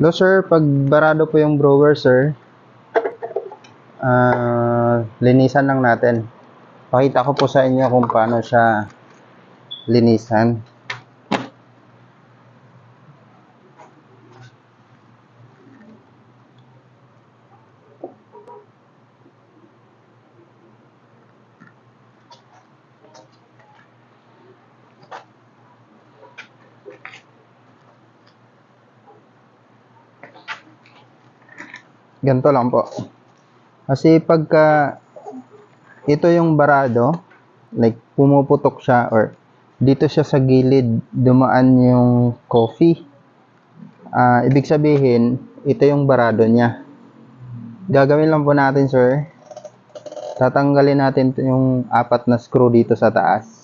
No sir, pag barado po yung brewer sir, linisan lang natin. Pakita ko po sa inyo kung paano siya linisan. Ganito lang po. Kasi pagka ito yung barado, like pumuputok siya or dito siya sa gilid dumaan yung coffee. Ibig sabihin, ito yung barado niya. Gagawin lang po natin sir, tatanggalin natin yung 4 na screw dito sa taas.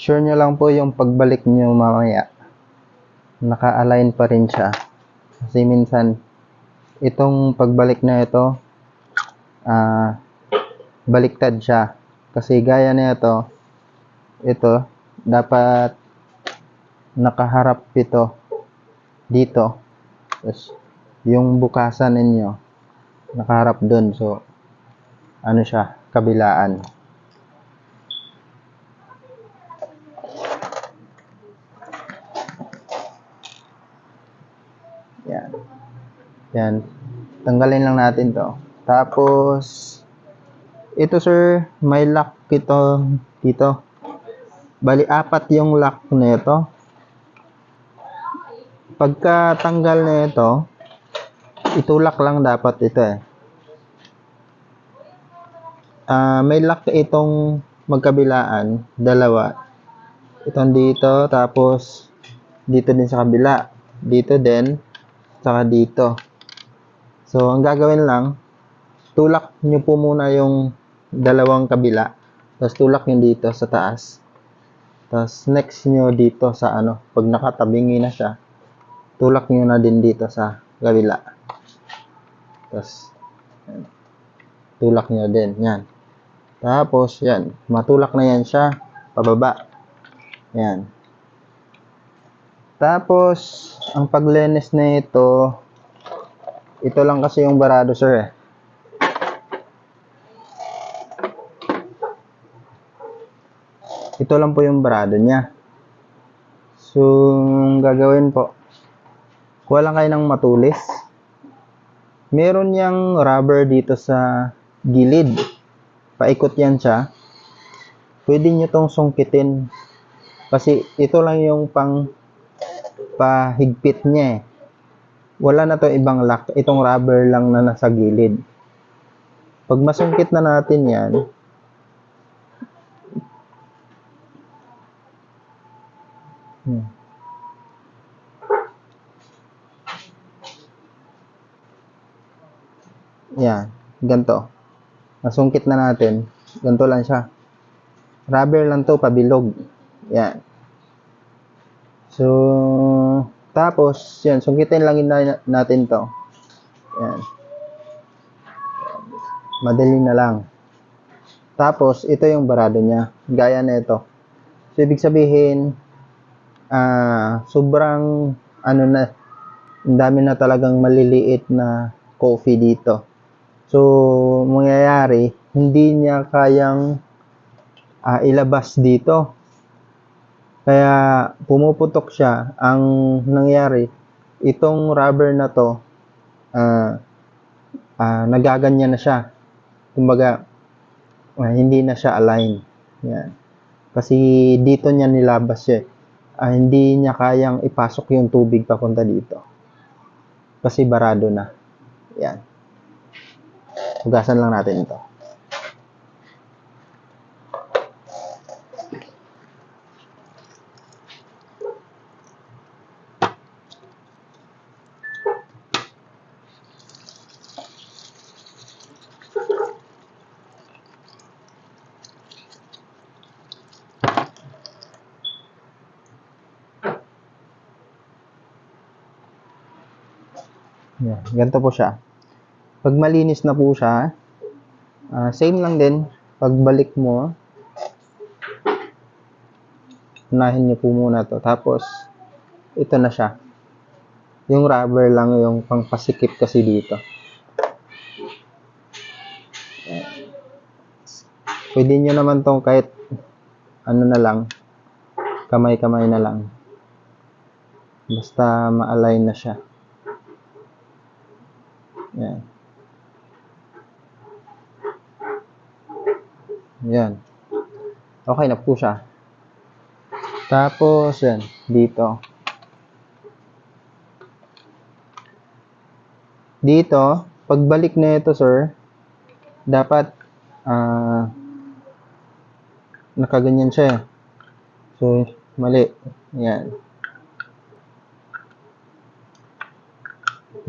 Sure nyo lang po yung pagbalik nyo mamaya, naka-align pa rin siya. Kasi minsan, itong pagbalik na ito, baliktad siya. Kasi gaya na ito, dapat nakaharap ito dito. Tapos, yung bukasan ninyo, nakaharap dun. So, ano siya, kabilaan. Yan. Yan. Tanggalin lang natin to. Tapos, ito sir, may lock ito dito. Bali, 4 yung lock na ito. Pagka tanggal na ito, itulak lang dapat ito eh. May lock itong magkabilaan, dalawa. Itong dito, tapos dito din sa kabila. Dito din, saka dito. So, ang gagawin lang, tulak nyo po muna yung dalawang kabila. Tapos tulak nyo dito sa taas. Tapos next nyo dito sa pag nakatabingi na siya, tulak nyo na din dito sa kabila. Tapos, tulak nyo din. Yan. Tapos, yan. Matulak na yan siya. Pababa. Yan. Tapos, ang paglinis na ito lang kasi yung barado sir eh. Ito lang po yung barado niya. So, ang gagawin po, kuha lang kayo ng matulis. Meron yang rubber dito sa gilid. Paikot yan siya. Pwede nyo tong sungkitin. Kasi ito lang yung pahigpit niya eh. Wala na to ibang lock. Itong rubber lang na nasa gilid. Pag masungkit na natin yan, yan, ganito. Masungkit na natin. Ganito lang siya. Rubber lang to, pabilog. Yan. So, tapos, yan, sungkitin lang natin to. Yan. Madali na lang. Tapos, ito yung barado niya. Gaya na ito. So, ibig sabihin, sobrang, ang dami na talagang maliliit na coffee dito. So, mangyayari, hindi niya kayang ilabas dito. Kaya, pumuputok siya. Ang nangyari, itong rubber na to, nagaganyan na siya. Kumbaga, hindi na siya align. Yan. Kasi dito niya nilabas siya. Hindi niya kayang ipasok yung tubig papunta dito. Kasi barado na. Yan. Hugasan lang natin ito. Yan, ganito po siya. Pag malinis na po siya, same lang din. Pagbalik mo, unahin niyo po muna to. Tapos, ito na siya. Yung rubber lang yung pangpasikip kasi dito. Pwede nyo naman tong kahit ano na lang, kamay-kamay na lang. Basta ma-align na siya. Yan. Yan. Okay na po siya. Tapos, yan. Dito. Dito, pagbalik na ito, sir, dapat nakaganyan siya. So, mali. Yan.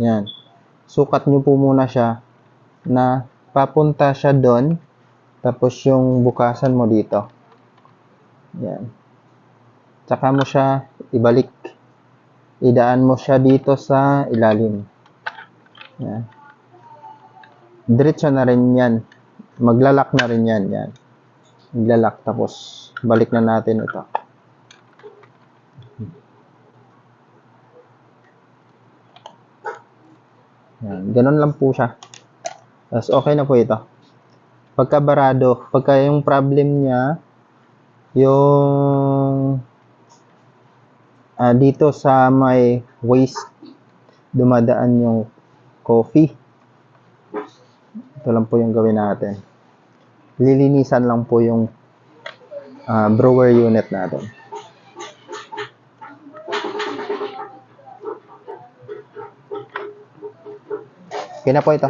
Yan. Sukat nyo po muna siya na papunta siya doon. Tapos yung bukasan mo dito. Yan. Tsaka mo siya ibalik. Idaan mo siya dito sa ilalim. Yan. Diretso na rin yan. Maglalak na rin yan. Yan. Maglalak. Tapos balik na natin ito. Yan. Ganun lang po siya. Tapos okay na po ito. Pagka barado, pagka yung problem niya, yung dito sa may waste, dumadaan yung coffee. Ito lang po yung gawin natin. Lilinisan lang po yung brewer unit natin. Okay na po ito.